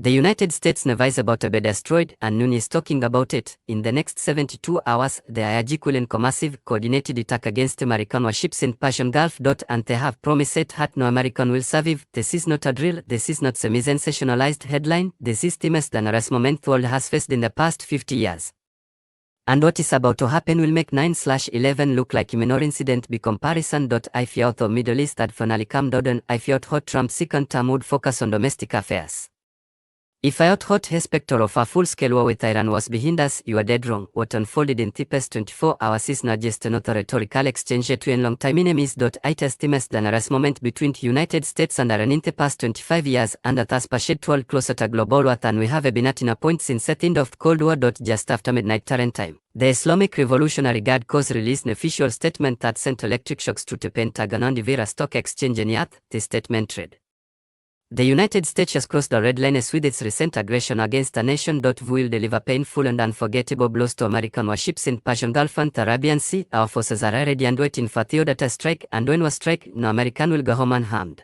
The United States Navy is about to be destroyed, and Noon is talking about it. In the next 72 hours, the IRG will launch a massive, coordinated attack against American warships in Persian Gulf. And they have promised that no American will survive. This is not a drill, this is not semi-sensationalized headline, this is the most dangerous moment the world has faced in the past 50 years. And what is about to happen will make 9/11 look like a minor incident by comparison. I fear the Middle East had finally calmed down. I fear hot Trump's second term would focus on domestic affairs. If I thought the specter of a full-scale war with Iran was behind us, you are dead wrong. What unfolded in the past 24 hours is not just another rhetorical exchange between long-time enemies. It is the most dangerous moment between the United States and Iran in the past 25 years, and it has pushed the world closer to global war than we have been at in a point since the end of the Cold War. Just after midnight Tehran time, the Islamic Revolutionary Guard Corps released an official statement that sent electric shocks to the Pentagon and the Vera Stock Exchange, and yet the statement read: "The United States has crossed the red line with its recent aggression against a nation. We will deliver painful and unforgettable blows to American warships in Persian Gulf and the Arabian Sea. Our forces are ready and waiting for the order to strike, and when we strike, no American will go home unharmed."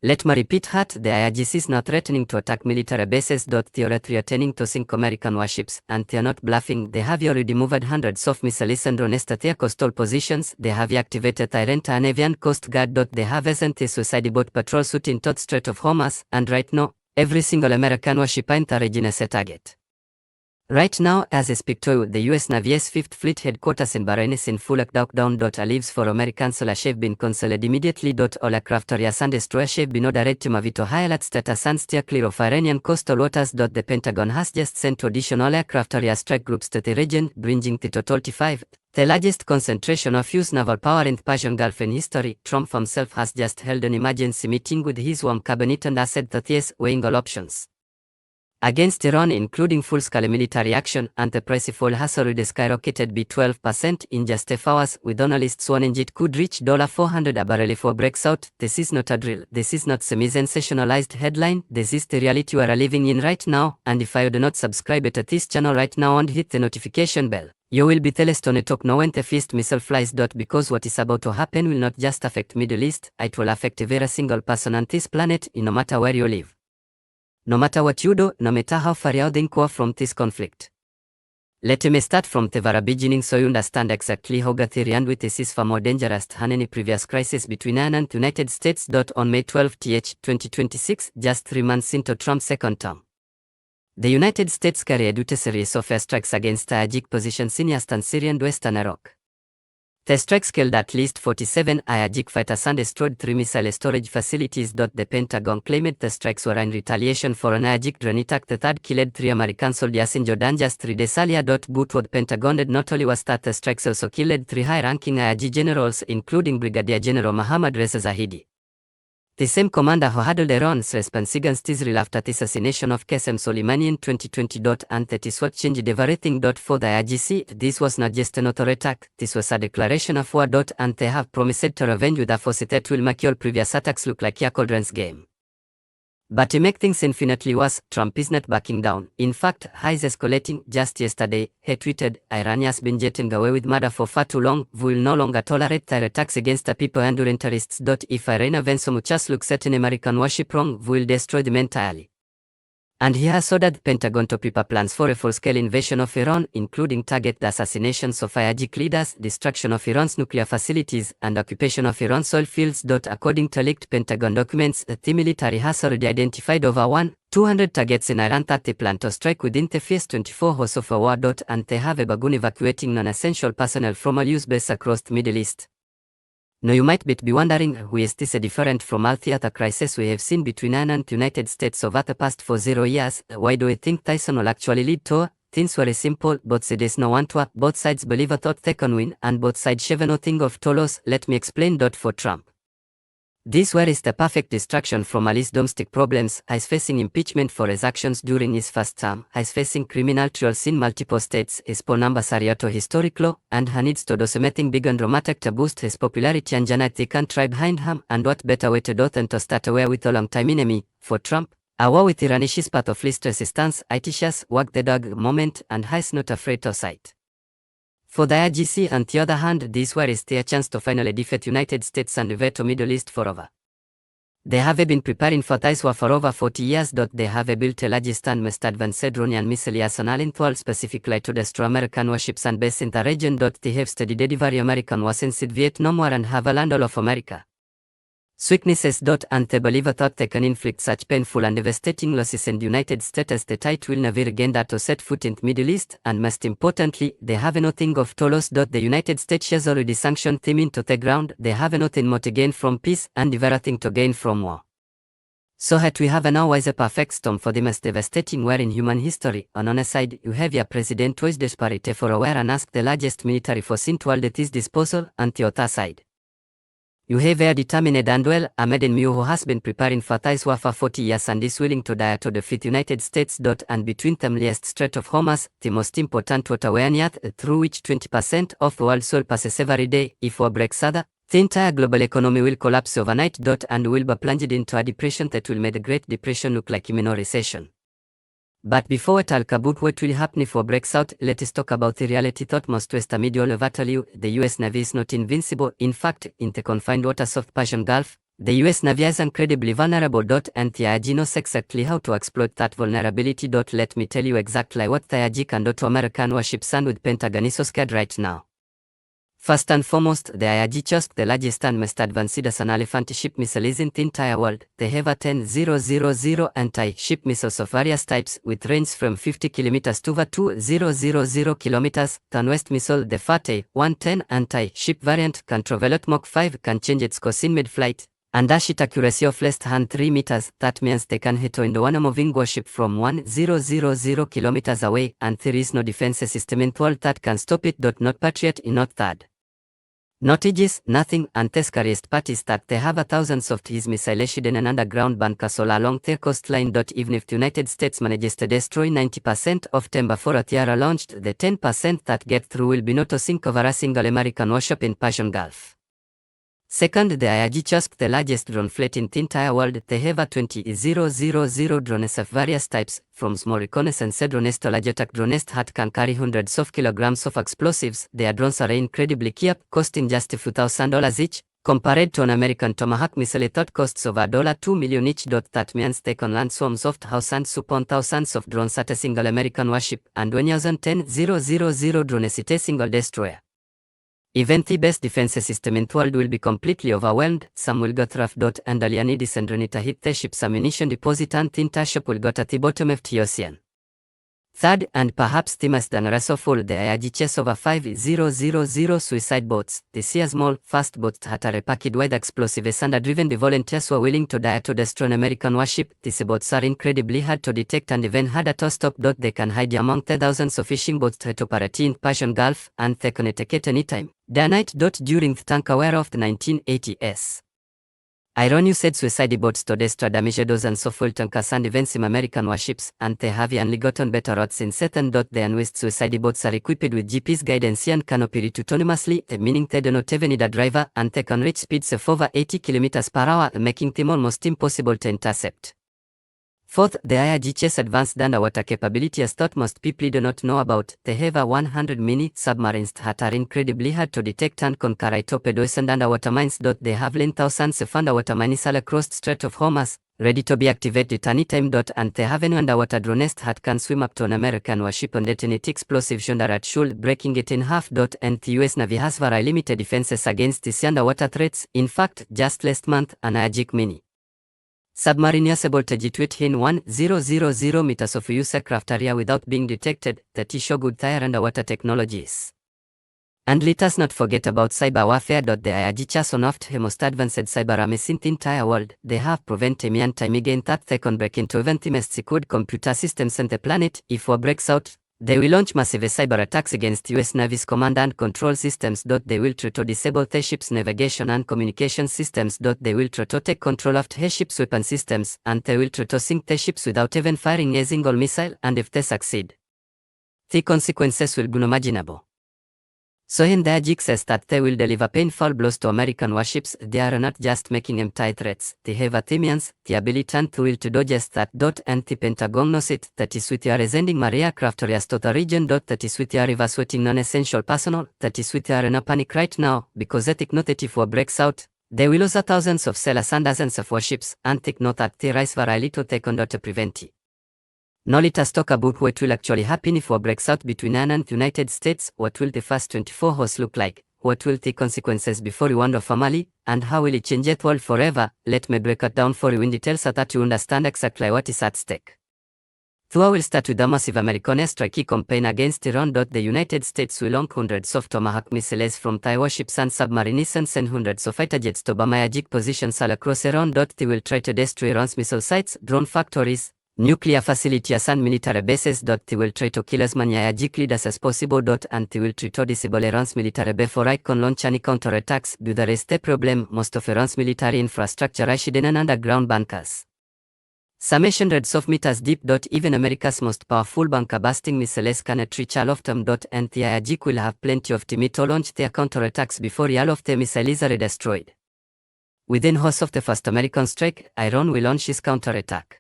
Let me repeat that the IRGC is not threatening to attack military bases. They are threatening to sink American warships, and they are not bluffing. They have already moved hundreds of missiles and drones to their coastal positions. They have activated Iran and Avian Coast Guard. They have sent a suicide boat patrol suit in the Strait of Hormuz, and right now, every single American warship in the region is a target. Right now, as I speak to you, the US Navy's 5th Fleet headquarters in Bahrain is in full lockdown. Leaves for Americans have been cancelled immediately. All aircraft carriers and destroyers have been ordered to move to high alert status and steer clear of Iranian coastal waters. The Pentagon has just sent additional aircraft carrier strike groups to the region, bringing the total to 5, the largest concentration of US naval power in the Persian Gulf in history. Trump himself has just held an emergency meeting with his home cabinet and has said that he is weighing all options against Iran, including full-scale military action, and the price of oil has already skyrocketed by 12% in just a few hours, with analysts warning it could reach $400 a barrel if war breaks out. This is not a drill, this is not semi-sensationalized headline, this is the reality we are living in right now, and if you do not subscribe to this channel right now and hit the notification bell, you will be told to talk now when the first missile flies. Because what is about to happen will not just affect Middle East, it will affect every single person on this planet, no matter where you live. No matter what you do, no matter how far you think from this conflict. Let me start from the very beginning so you understand exactly how Iran is far more dangerous than any previous crisis between Iran and the United States. On May 12, 2026, just 3 months into Trump's second term, the United States carried out a series of airstrikes against IRG positions in eastern Syria and western Iraq. The strikes killed at least 47 IRG fighters and destroyed 3 missile storage facilities. The Pentagon claimed the strikes were in retaliation for an IRG drone attack that had killed 3 American soldiers in Jordan just 3 days earlier. But what Pentagon did not only was that the strikes also killed 3 high-ranking IRG generals, including Brigadier General Mohammad Reza Zahidi, the same commander who handled Iran's response against Israel after the assassination of Qasem Soleimani in 2020. And that is what changed everything. For the IRGC, this was not just another attack, this was a declaration of war. And they have promised to revenge with a force that will make all previous attacks look like a children's game. But to make things infinitely worse, Trump is not backing down. In fact, he is escalating. Just yesterday, he tweeted, "Iran has been getting away with murder for far too long. We will no longer tolerate their attacks against the people and during terrorists. If Iran even so much as looks at an American warship wrong, we will destroy them entirely." And he has ordered the Pentagon to prepare plans for a full-scale invasion of Iran, including target the assassinations of IRG leaders, destruction of Iran's nuclear facilities, and occupation of Iran's oil fields. According to leaked Pentagon documents, the military has already identified over 200 targets in Iran that they plan to strike within the first 24 hours of a war. And they have begun evacuating non-essential personnel from all US bases across the Middle East. Now you might be wondering, who is this different from all the other crises we have seen between Iran and the United States over the past 40 years? Why do we think Tyson will actually lead to? Things were simple, but there is no one to. Both sides believe that they can win, and both sides have nothing of to lose. Let me explain. For Trump, this war is the perfect distraction from all his domestic problems. He is facing impeachment for his actions during his first term. He is facing criminal trials in multiple states. His poll numbers are to historic low, and he needs to do something big and dramatic to boost his popularity and unite the country behind him. And what better way to do than to start a war with a long-time enemy? For Trump, a war with Iran is part of least resistance. It is walk the dog moment, and he is not afraid to fight. For the IRGC, on the other hand, this war is their chance to finally defeat United States and veto Middle East forever. They have been preparing for this war for over 40 years. They have built the largest and most advanced drone and missile arsenal in the world, specifically to destroy American warships and bases in the region. They have studied every American war since the Vietnam War and have learned all of America. Weaknesses. And they believe that they can inflict such painful and devastating losses in the United States that it will never again to set foot in the Middle East, and most importantly, they have nothing of to lose. The United States has already sanctioned them into the ground. They have nothing more to gain from peace and everything to gain from war. So that we have now is a perfect storm for the most devastating war in human history. On one side, you have your president who is desperate for a war and ask the largest military force in the world at his disposal, and the other side, you have a determined and well-armed enemy who has been preparing for this war for 40 years and is willing to die to defeat United States. And between them lies Strait of Hormuz, the most important waterway on earth, through which 20% of the world's oil passes every day. If war breaks out, the entire global economy will collapse overnight. And will be plunged into a depression that will make the Great Depression look like a minor recession. But before we talk about what will happen if war breaks out, let us talk about the reality that most West Middle value. The US Navy is not invincible. In fact, in the confined waters of the Persian Gulf, the US Navy is incredibly vulnerable. And the IRG knows exactly how to exploit that vulnerability. Let me tell you exactly what the IRG can do to American warships and with Pentagon is so scared right now. First and foremost, the IRG just the largest and most advanced anti-ship missiles in the entire world. They have a 10,000 anti-ship missiles of various types with range from 50 km to over 2,000 km. The newest missile, the FATE-110 anti-ship variant, can travel at Mach 5, can change its course in mid-flight, and dash it accuracy of less than 3 meters. That means they can hit on one moving warship from 1,000 kilometers away, and there is no defense system in the world that can stop it. Not Patriot, not THAAD. Not Aegis, nothing, and the scariest part is that they have thousands of these missiles hidden in underground bunkers all along their coastline. Even if the United States manages to destroy 90% of them before they are launched, the 10% that get through will be not to sink over a single American warship in Persian Gulf. Second, the IRG just the largest drone fleet in the entire world. They have a 20,000 drones of various types, from small reconnaissance drones to large attack drones that can carry hundreds of kilograms of explosives. Their drones are incredibly cheap, costing just a few $1,000 each, compared to an American Tomahawk missile that costs over $2 million each. That means they can land swarms of thousands upon thousands of drones at a single American warship, and 1,010,000 drones at a single destroyer. Even the best defense system in the world will be completely overwhelmed. Some will get roughed out and all you need is to hit the ship's ammunition deposit, and the entire ship will get at the bottom of the ocean. Third, and perhaps the most dangerous of all, the IRG chase over 5,000 suicide boats. These are small, fast boats that are packed with explosives and are driven by volunteers who are willing to die to destroy an American warship. These boats are incredibly hard to detect and even harder to stop. They can hide among the thousands of fishing boats that operate in the Persian Gulf, and they can attack at any time, day and night. During the tanker war of the 1980s, Iran said suicide boats to destroy damaged dozens of oil tankers and even some American warships, and they have only gotten better odds since then. The newest suicide boats are equipped with GPS guidance and can operate autonomously, meaning they do not even need a driver, and they can reach speeds of over 80 km per hour, making them almost impossible to intercept. Fourth, the IRG chase advanced underwater capability as that most people do not know about. They have 100 mini submarines that are incredibly hard to detect and can carry torpedoes and underwater mines. They have laid thousands of underwater mines all across the Strait of Hormuz, ready to be activated at any time. And they have an underwater drones that can swim up to an American warship and detonate explosives under at shoal, breaking it in half. And the US Navy has very limited defenses against these underwater threats. In fact, just last month, an IRG mini submarine is able to get within 1,000 meters of US aircraft area without being detected. That is show good their underwater technologies. And let us not forget about cyber warfare. The IRG chase on the most advanced cyber armies in the entire world. They have proven time and time again that they can break into even the most secured computer systems on the planet. If war breaks out, they will launch massive cyber attacks against US Navy's command and control systems. They will try to disable the ship's navigation and communication systems. They will try to take control of the ship's weapon systems, and they will try to sink the ships without even firing a single missile, and if they succeed, the consequences will be unimaginable. So in the IRG says that they will deliver painful blows to American warships. They are not just making empty threats, they have the means, the ability and the will to do just that. And the Pentagon knows it. That is why they are sending more aircraft carriers to the region. That is why they are evacuating non-essential personnel. That is why they are in a panic right now, because they think not that if war breaks out, They will lose thousands of sailors and dozens of warships, and take note that there is very little they can do to prevent it. Now let us talk about what will actually happen if war breaks out between Iran and the United States. What will the first 24 hours look like? What will the consequences before you wonder family? And how will it change the world forever? Let me break it down for you in detail so that you understand exactly what is at stake. So I will start with the massive American airstrike campaign against Iran. The United States will launch hundreds of Tomahawk missiles from Thai warships and submarines and send hundreds of fighter jets to bomb strategic positions all across Iran. They will try to destroy Iran's missile sites, drone factories, nuclear facilities and military bases. They will try to kill as many strategic leaders as possible. And they will try to disable Iran's military before it can launch any counterattacks. But there is the problem: most of Iran's military infrastructure is hidden in underground bunkers. Some hundreds of meters deep. Even America's most powerful bunker-busting missiles cannot reach all of them. And the strategic will have plenty of time to launch their counterattacks before all of the missiles are destroyed. Within hours of the first American strike, Iran will launch its counterattack.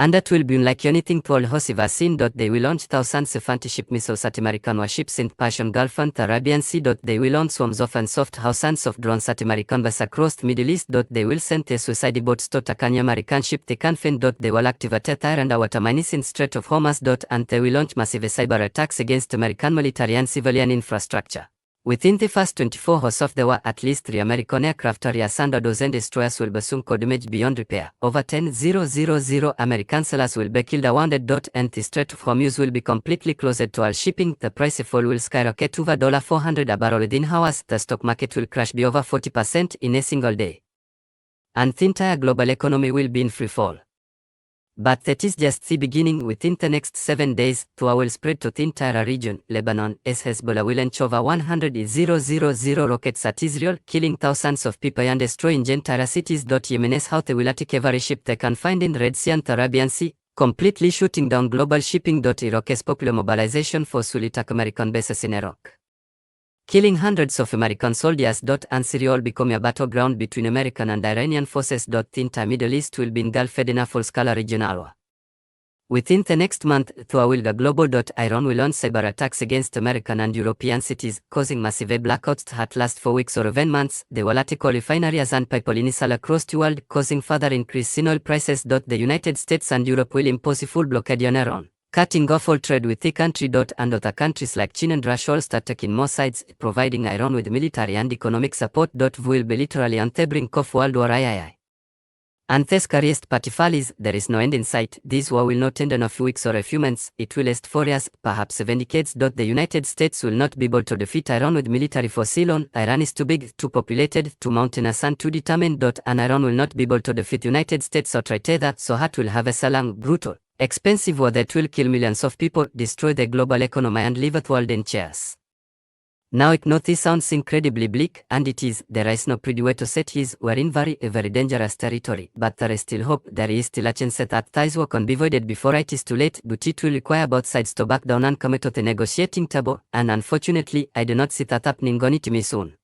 And that will be unlike anything the world has ever seen. They will launch thousands of anti-ship missiles at American warships in the Persian Gulf and the Arabian Sea. They will launch swarms of and soft thousands of drones at American vessels across the Middle East. They will send their suicide boats to attack any American ship they can find. They will activate air and water mines in the Strait of Hormuz. And they will launch massive cyber attacks against American military and civilian infrastructure. Within the first 24 hours of the war, at least 3 American aircraft carriers and a dozen destroyers will be sunk or damaged beyond repair. Over 10,000 American sailors will be killed or wounded. And the Strait of Hormuz will be completely closed to all shipping. The price of oil will skyrocket over $400 a barrel within hours. The stock market will crash by over 40% in a single day. And the entire global economy will be in free fall. But that is just the beginning. Within the next 7 days, the war will spread to the entire region. Lebanon, as Hezbollah will launch over 100,000 rockets at Israel, killing thousands of people and destroying entire cities. Yemen, as Houthi will attack every ship they can find in the Red Sea and the Arabian Sea, completely shutting down global shipping. Iraq's popular mobilization force will attack American bases in Iraq, killing hundreds of American soldiers. And Syria will become a battleground between American and Iranian forces. The entire Middle East will be engulfed in a full-scale regional war. Within the next month, the war will go global. Iran will launch cyber attacks against American and European cities, causing massive blackouts that last for weeks or even months. They will attack refineries and pipelines all across the world, causing further increase in oil prices. The United States and Europe will impose a full blockade on Iran, cutting off all trade with the country. And other countries like China and Russia will start taking more sides, providing Iran with military and economic support. Will be literally on the brink of World War III. And the scariest part of all is, there is no end in sight. This war will not end in a few weeks or a few months. It will last 4 years, perhaps 7 decades. The United States will not be able to defeat Iran with military force alone. Iran is too big, too populated, too mountainous and too determined. And Iran will not be able to defeat the United States or outright either. So it will have a long, brutal, expensive war that will kill millions of people, destroy the global economy and leave the world in chaos. Now it not this sounds incredibly bleak, and it is. There is no pretty way to set his. We're in very dangerous territory, but there is still hope. There is still a chance that this war can be avoided before it is too late, but it will require both sides to back down and come to the negotiating table, and unfortunately, I do not see that happening anytime soon.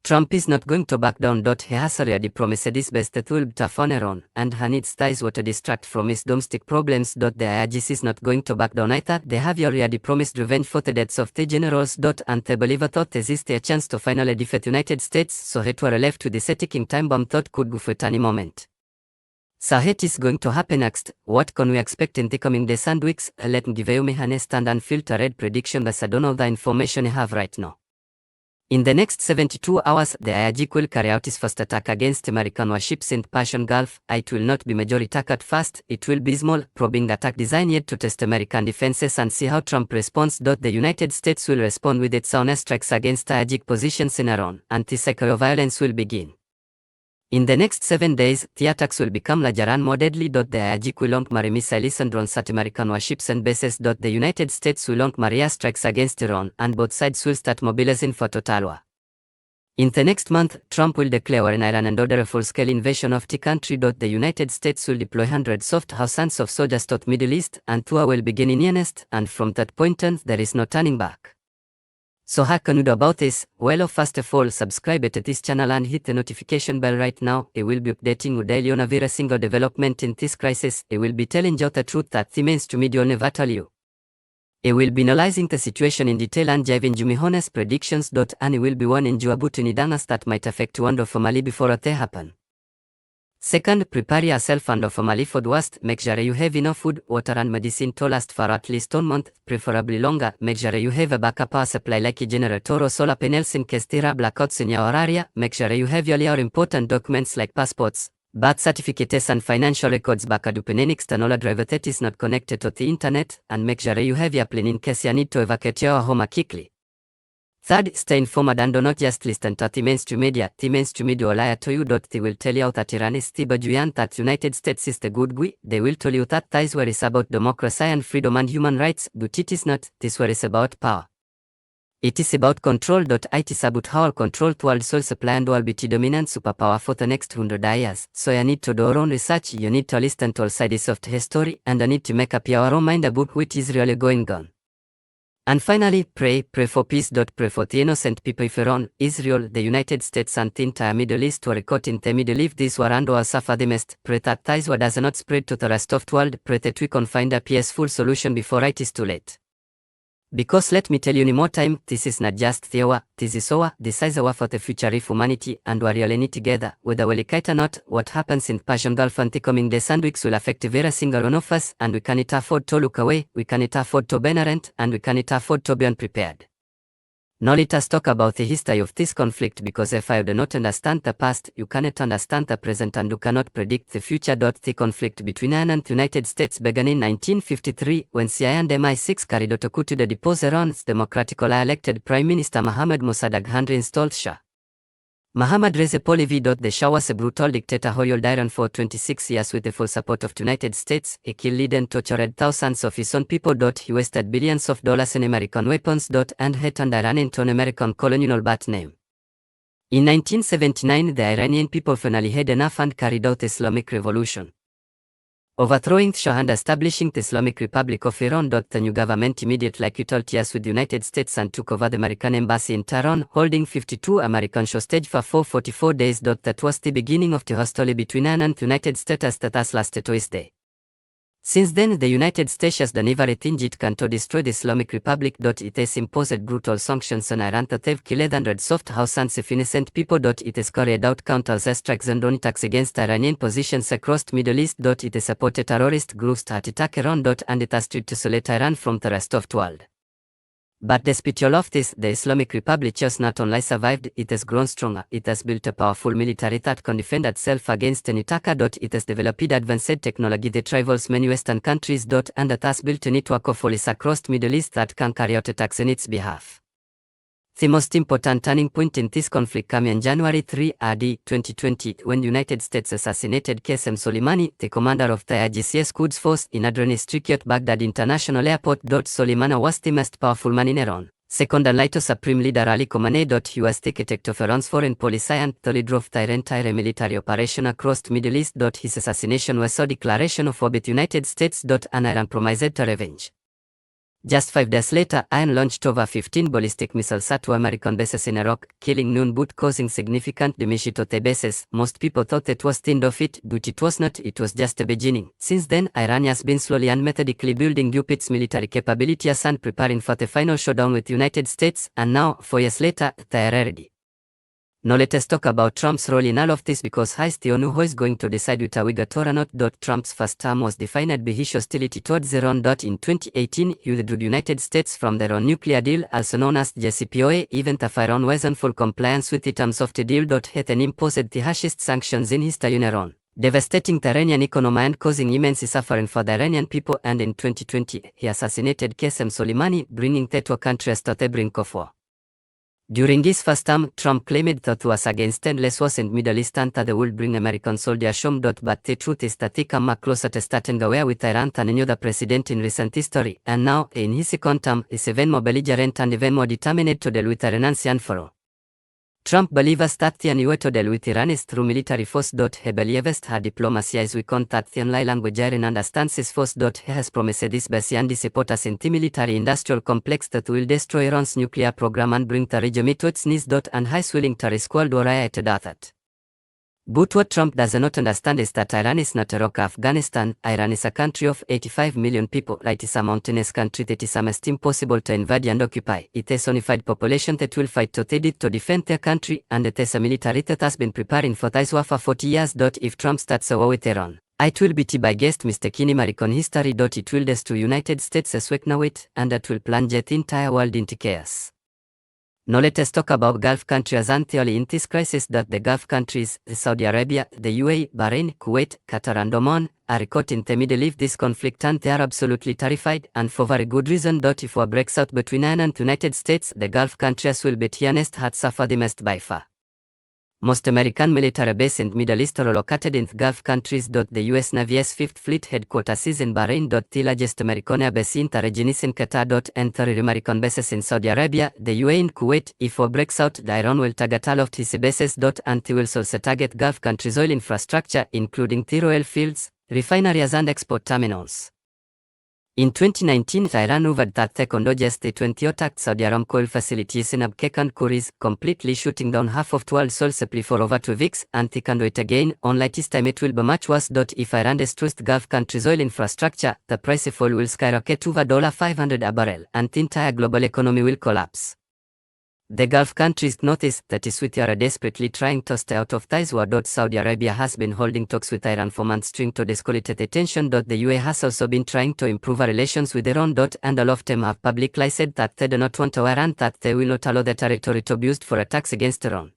Trump is not going to back down. He has already promised his best to will be tough on Iran, and he needs ties to distract from his domestic problems. The IRGC is not going to back down either. They have already promised revenge for the deaths of the generals. And they believe that there is a chance to finally defeat the United States, so it were left to the ticking time bomb that could go at any moment. So what is going to happen next? What can we expect in the coming days and weeks? Let me give you my honest and unfiltered prediction based on all the information I have right now. In the next 72 hours, the IRGC will carry out its first attack against American warships in the Persian Gulf. It will not be major attack at first. It will be small, probing attack designed to test American defenses and see how Trump responds. The United States will respond with its own strikes against IRGC positions in Iran, and the cycle of violence will begin. In the next 7 days, the attacks will become larger and more deadly. The IRGC will launch marine missiles and drones at American warships and bases. The United States will launch marine strikes against Iran, and both sides will start mobilizing for total war. In the next month, Trump will declare war in Iran and order a full-scale invasion of the country. The United States will deploy hundreds of thousands of soldiers to the Middle East, and the war will begin in earnest, and from that point on, there is no turning back. So how can you do about this? Well, first of all, subscribe to this channel and hit the notification bell right now. I will be updating you daily on every single development in this crisis. I will be telling you the truth that the mainstream media never tell you. I will be analyzing the situation in detail and giving you my honest predictions. And I will be warning you about any dangers that might affect you and family before they happen. Second, prepare yourself and family for the worst. Make sure you have enough food, water and medicine to last for at least 1 month, preferably longer. Make sure you have a backup power supply like a generator or solar panels in case there are blackouts in your area. Make sure you have all your important documents like passports, birth certificates and financial records backed up in an external drive that is not connected to the internet, and make sure you have your plan in case you need to evacuate your home quickly. Third, stay informed and do not just listen to the mainstream media. The mainstream media will lie to you. They will tell you that Iran is the bad guy and that United States is the good guy. They will tell you that this war is about democracy and freedom and human rights, but it is not. This war is about power. It is about control. It is about how control the world soul supply and will be the dominant superpower for the next 100 years. So you need to do your own research, you need to listen to all sides of the history, and you need to make up your own mind about what is really going on. And finally, pray for peace. Pray for the innocent people of Iran, Israel, the United States and the entire Middle East who are caught in the Middle East this war and will suffer the most. Pray that this war does not spread to the rest of the world. Pray that we can find a peaceful solution before it is too late. Because let me tell you one more time, this is not just the war, this is our, this is our for the future of humanity, and we are really in it together. Whether we like it or not, what happens in the Persian Gulf in the coming days and weeks will affect every single one of us, and we cannot afford to look away, we cannot afford to be ignorant, and we cannot afford to be unprepared. Now let us talk about the history of this conflict, because if you do not understand the past, you cannot understand the present and you cannot predict the future. The conflict between Iran and the United States began in 1953 when CIA and MI6 carried out a coup to depose Iran's democratically elected Prime Minister Mohammad Mossadegh and reinstalled Shah Mohammad Reza Pahlavi. The Shah was a brutal dictator who ruled Iran for 26 years with the full support of the United States. He killed and tortured thousands of his own people. He wasted billions of dollars in American weapons. And he turned Iran into an American colonial bat name. In 1979, the Iranian people finally had enough and carried out the Islamic Revolution, overthrowing the Shah and establishing the Islamic Republic of Iran. The new government immediately cut ties with the United States and took over the American embassy in Tehran, holding 52 American hostages for 444 days. That was the beginning of the hostility between Iran and the United States that has lasted to this day. Since then, the United States has done everything it can to destroy the Islamic Republic. It has imposed brutal sanctions on Iran that have killed hundreds of thousands of innocent people. It has carried out counter-strikes and attacks against Iranian positions across the Middle East. It has supported terrorist groups that attack Iran. And it has tried to isolate Iran from the rest of the world. But despite all of this, the Islamic Republic has not only survived, it has grown stronger. It has built a powerful military that can defend itself against any attacker. It has developed advanced technology that rivals many Western countries. And it has built a network of police across the Middle East that can carry out attacks on its behalf. The most important turning point in this conflict came on January 3, AD 2020, when the United States assassinated Qasem Soleimani, the commander of the IRGC's Quds Force, in Adrenis Tricky at Baghdad International Airport. Soleimani was the most powerful man in Iran. Second and later Supreme Leader Ali Khamenei. He was the architect of Iran's foreign policy and the leader of the entire military operation across the Middle East. His assassination was a declaration of war with the United States. And Iran promised to revenge. Just 5 days later, Iran launched over 15 ballistic missiles at 2 American bases in Iraq, killing none but causing significant damage to the bases. Most people thought it was the end of it, but it was not. It was just the beginning. Since then, Iran has been slowly and methodically building up its military capabilities and preparing for the final showdown with the United States, and now, 4 years later, they are ready. Now let us talk about Trump's role in all of this, because he's the one who is going to decide whether we get or not. Trump's first term was defined by his hostility towards Iran. In 2018, he withdrew the United States from their own nuclear deal, also known as JCPOA, even if Iran was in full compliance with the terms of the deal. He then imposed the harshest sanctions in history on Iran, devastating the Iranian economy and causing immense suffering for the Iranian people. And in 2020, he assassinated Qasem Soleimani, bringing the two countries to the brink of war. During his first term, Trump claimed that was against endless wars in Middle East and that they would bring American soldiers home. But the truth is that he came much closer to starting a war with Iran than any other president in recent history. And now, in his second term, is even more belligerent and even more determined to deal with Iran once and for all. Trump believes that the only way to deal with Iran is through military force. He believes that diplomacy is weak on that the only language Iran understands is force. He has promised this base and support us in the military industrial complex that will destroy Iran's nuclear program and bring the regime to its knees. And he is willing to risk world war to do that. But what Trump does not understand is that Iran is not a rock. Afghanistan. Iran is a country of 85 million people. It is a mountainous country that is almost impossible to invade and occupy. It has a unified population that will fight to defend their country, and it has a military that has been preparing for this war for 40 years. If Trump starts a war with Iran, it will be by guest mistaken American history. It will destroy United States as we know it, and it will plunge the entire world into chaos. Now let us talk about Gulf countries anti-oil in this crisis. The Gulf countries, Saudi Arabia, the UAE, Bahrain, Kuwait, Qatar and Oman, are caught in the middle of this conflict, and they are absolutely terrified, and for very good reason. If war breaks out between Iran and United States, the Gulf countries will be the honest had suffer the most by far. Most American military bases in Middle East are located in the Gulf countries. The US Navy's 5th Fleet headquarters is in Bahrain. The largest American air base in the region is in Qatar. And 3 American bases in Saudi Arabia, the UAE and Kuwait. If war breaks out, Iran will target all of these bases. And they will also target Gulf countries' oil infrastructure, including their oil fields, refineries and export terminals. In 2019, Iran ordered that they conduct the 20 attacked Saudi Aramco oil facilities in Abqaiq and Kuris, completely shutting down half of the world's oil supply for over 2 weeks, and they can do it again. Only this time it will be much worse. If Iran destroys the Gulf countries' oil infrastructure, the price of oil will skyrocket over $500 a barrel, and the entire global economy will collapse. The Gulf countries notice that is we are desperately trying to stay out of this war. Saudi Arabia has been holding talks with Iran for months trying to de-escalate the tension. The UAE has also been trying to improve our relations with Iran. And all of them have publicly said that they do not want to Iran, that they will not allow the territory to be used for attacks against Iran.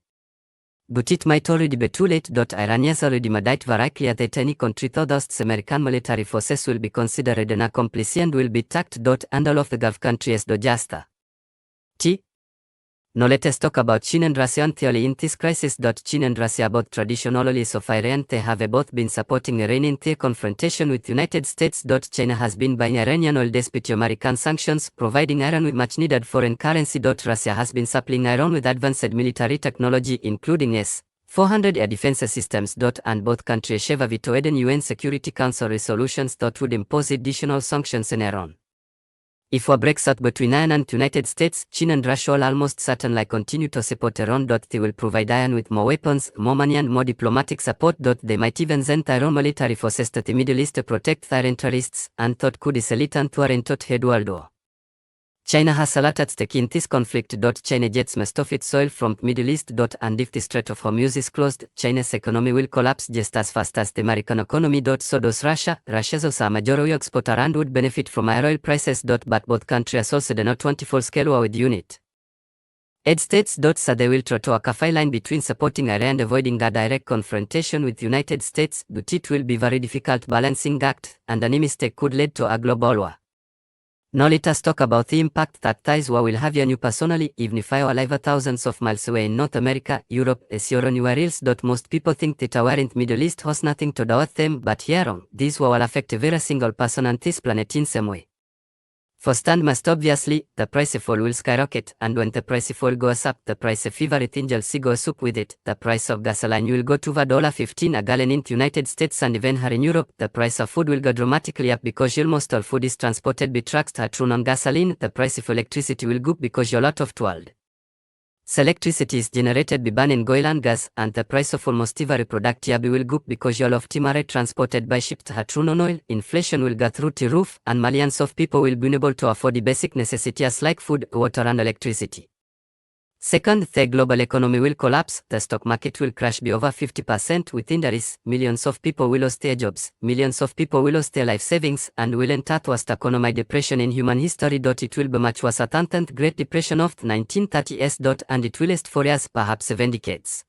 But it might already be too late. Iran has already made it very clear that any country that hosts American military forces will be considered an accomplice and will be attacked. And all of the Gulf countries do just that. Now let us talk about China and Russia anti-oil in this crisis. China and Russia, both traditional allies of Iran, they have both been supporting Iran in their confrontation with United States. China has been buying Iranian oil despite American sanctions, providing Iran with much needed foreign currency. Russia has been supplying Iran with advanced military technology, including S-400 air defense systems. And both countries have vetoed UN Security Council resolutions that would impose additional sanctions on Iran. If war breaks out between Iran and United States, China and Russia will almost certainly continue to support Iran. They will provide Iran with more weapons, more money and more diplomatic support. They might even send Iran military forces to the Middle East to protect their interests, and that could escalate into a third world war. China has a lot at stake in this conflict. China gets most of its oil from the Middle East. And if the Strait of Hormuz is closed, China's economy will collapse just as fast as the American economy. So does Russia. Russia's also a major oil exporter and would benefit from higher oil prices. But both countries also do not want full-scale war with unit. Head states. So they will try to walk a fine line between supporting Iran and avoiding a direct confrontation with United States, but it will be very difficult balancing act, and any mistake could lead to a global war. Now let us talk about the impact that this war will have on you personally, even if you live thousands of miles away in North America, Europe, Asia or anywhere else. Most people think that war in the Middle East has nothing to do with them, but here wrong. This war will affect every single person on this planet in some way. First and most obviously, the price of oil will skyrocket, and when the price of oil goes up, the price of everything else goes up with it. The price of gasoline will go to $15 a gallon in the United States, and even here in Europe, the price of food will go dramatically up because almost all food is transported by trucks that run on gasoline. The price of electricity will go up because a lot of the world. So electricity is generated by burning oil and gas, and the price of almost every product will go up because all of timber transported by ship that run on oil. Inflation will go through the roof, and millions of people will be unable to afford the basic necessities like food, water and electricity. Second, the global economy will collapse. The stock market will crash by over 50% within this. Millions of people will lose their jobs, millions of people will lose their life savings, and will enter the worst economic depression in human history. It will be much worse than the Great Depression of the 1930s. And it will last for years, perhaps 7 decades.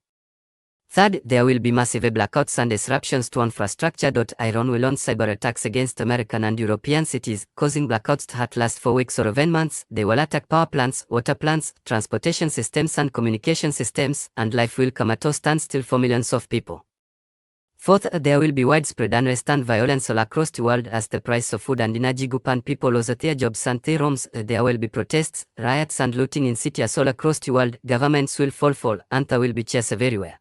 Third, there will be massive blackouts and disruptions to infrastructure. Iran will launch cyber attacks against American and European cities, causing blackouts that last for weeks or even months. They will attack power plants, water plants, transportation systems and communication systems, and life will come to a standstill for millions of people. Fourth, there will be widespread unrest and violence all across the world as the price of food and energy go up and people lose their jobs and their homes. There will be protests, riots and looting in cities all across the world. Governments will fall, and there will be chaos everywhere.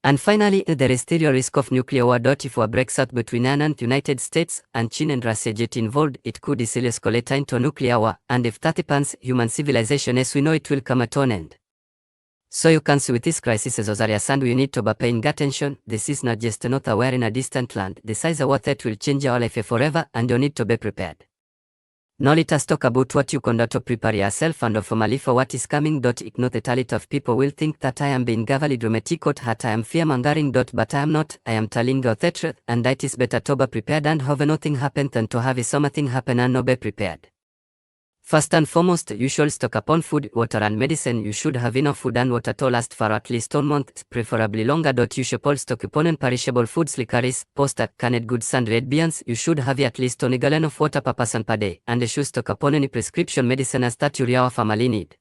And finally, there is still a risk of nuclear war. If war breaks out between Iran and United States, and China and Russia get involved, it could easily escalate into nuclear war, and if that happens, human civilization as we know it will come to an end. So you can see with this crisis as and we need to be paying attention. This is not just another war in a distant land. The size of what that will change our life forever, and you need to be prepared. Now let us talk about what you can do to prepare yourself and formally for what is coming. Ignore that a lot of people will think that I am being overly dramatic or that I am fear-mongering. But I am not. I am telling you the truth, and it is better to be prepared and have nothing happen than to have something happen and not be prepared. First and foremost, you should stock upon food, water and medicine. You should have enough food and water to last for at least 1 month, preferably longer. You should all stock upon non-perishable foods like rice, pasta, canned goods and red beans. You should have at least 1 gallon of water per person per day, and you should stock upon any prescription medicine as that your family need.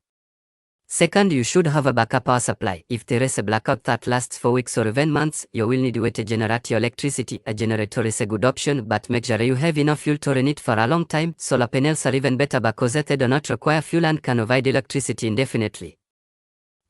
Second, you should have a backup power supply. If there is a blackout that lasts for weeks or even months, you will need a way to generate your electricity. A generator is a good option, but make sure you have enough fuel to run it for a long time. Solar panels are even better because they do not require fuel and can provide electricity indefinitely.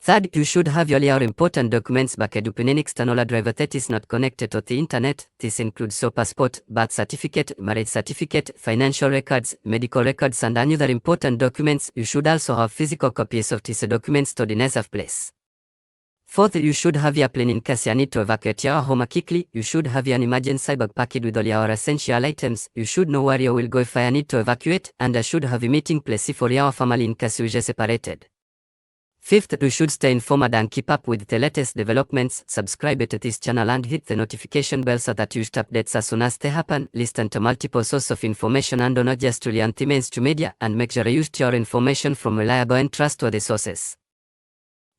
Third, you should have all your important documents backed up in an external drive that is not connected to the internet. This includes your passport, birth certificate, marriage certificate, financial records, medical records and other important documents. You should also have physical copies of these documents stored in a safe place. Fourth, you should have your plan in case you need to evacuate your home quickly. You should have an emergency bag packed with all your essential items. You should know where you will go if you need to evacuate, and you should have a meeting place for your family in case you get separated. Fifth, you should stay informed and keep up with the latest developments. Subscribe to this channel and hit the notification bell so that you get updates as soon as they happen. Listen to multiple sources of information and do not just rely on the mainstream media, and make sure you use your information from reliable and trustworthy sources.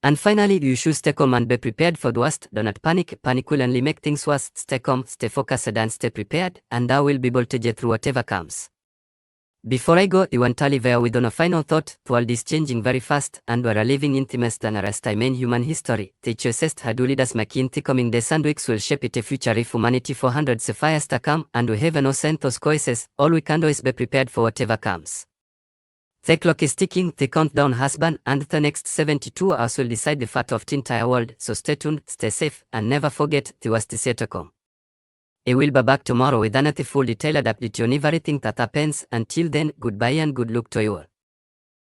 And finally, you should stay calm and be prepared for the worst. Do not panic. Panic will only make things worse. Stay calm, stay focused and stay prepared, and I will be able to get through whatever comes. Before I go, I want to leave you with a final thought. The world is changing very fast, and we are living in the most dangerous time in human history. The choices how do leaders make in the coming days and weeks will shape the future of humanity for hundreds of years to come, and we have no sense those choices. All we can do is be prepared for whatever comes. The clock is ticking, the countdown has begun, and the next 72 hours will decide the fate of the entire world. So stay tuned, stay safe, and never forget the worst is yet to come. I will be back tomorrow with another full detailed update on everything that happens. Until then, goodbye and good luck to you all.